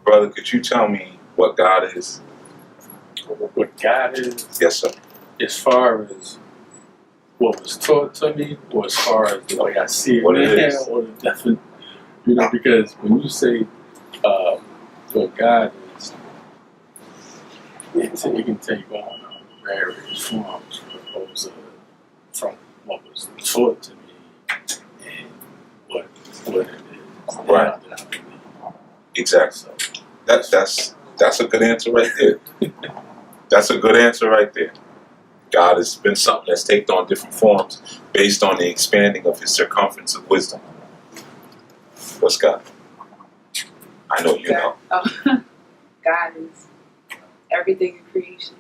Brother, could you tell me what God is? What God is, Yes, sir. as far as what was taught to me, or as far as the way I see it What it now, is. or the definite, because when you say what God is, it can take on various forms from what was taught to me and what it is. Right. Now that I believe. Exactly. So, That's a good answer right there. That's a good answer right there. God has been something that's taken on different forms based on the expanding of his circumference of wisdom. What's God? I know you know. Oh, God is everything in creation.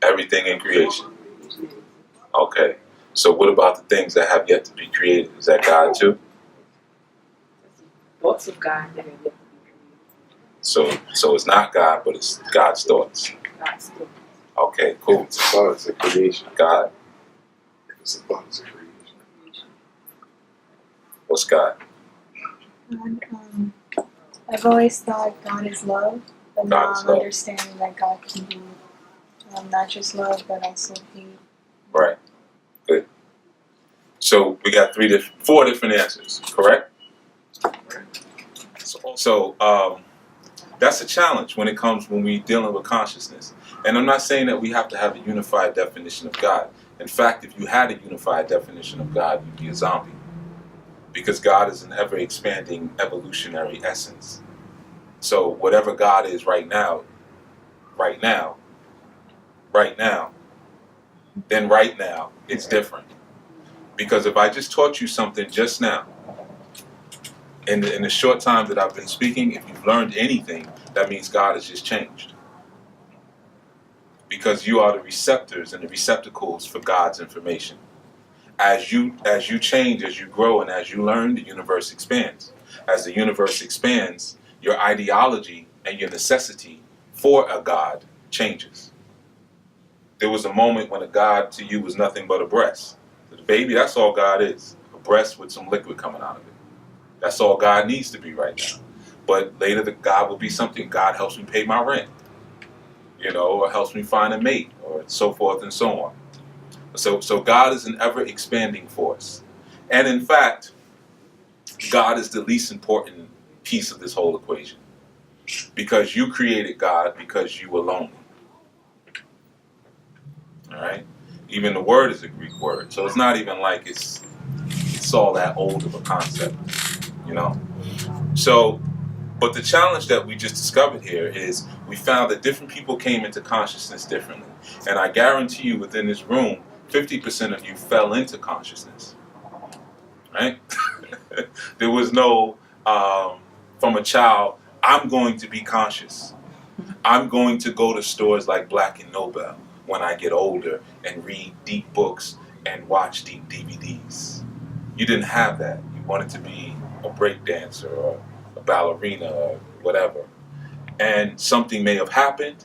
Everything in creation. Okay. So what about the things that have yet to be created? Is that God too? Thoughts of God that are yet to be created. So it's not God, but it's God's thoughts. God's thoughts. Okay, cool. It's a part of creation. God. It's a part of creation. What's God? I've always thought God is love, but God now is I'm love. understanding that God can be not just love, but also hate. Right. Good. So we got four different answers, correct? So that's a challenge when we dealing with consciousness. And I'm not saying that we have to have a unified definition of God. In fact, if you had a unified definition of God, you'd be a zombie. Because God is an ever-expanding evolutionary essence. So whatever God is right now, then right now, it's different. Because if I just taught you something just now, in the short time that I've been speaking, if you've learned anything, that means God has just changed. Because you are the receptors and the receptacles for God's information. As you change, as you grow, and as you learn, the universe expands. As the universe expands, your ideology and your necessity for a God changes. There was a moment when a God to you was nothing but a breast. The baby, that's all God is. A breast with some liquid coming out of it. That's all God needs to be right now. But later the God will be something. God helps me pay my rent. Or helps me find a mate, or so forth and so on. So God is an ever-expanding force. And in fact, God is the least important piece of this whole equation. Because you created God because you were lonely. All right? Even the word is a Greek word. So it's not even like it's all that old of a concept. So, but the challenge that we just discovered here is we found that different people came into consciousness differently. And I guarantee you within this room, 50% of you fell into consciousness. Right? There was no, from a child, I'm going to be conscious. I'm going to go to stores like Black and Nobel when I get older and read deep books and watch deep DVDs. You didn't have that. You wanted to be a break dancer or a ballerina or whatever. And something may have happened.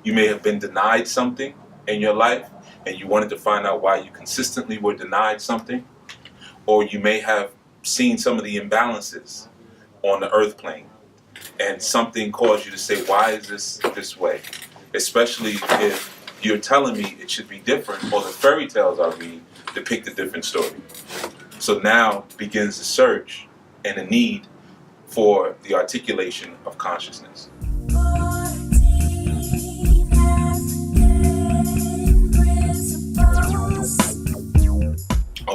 You may have been denied something in your life and you wanted to find out why you consistently were denied something. Or you may have seen some of the imbalances on the earth plane and something caused you to say, why is this way? Especially if you're telling me it should be different, or the fairy tales I read depict a different story. So now begins the search and the need for the articulation of consciousness.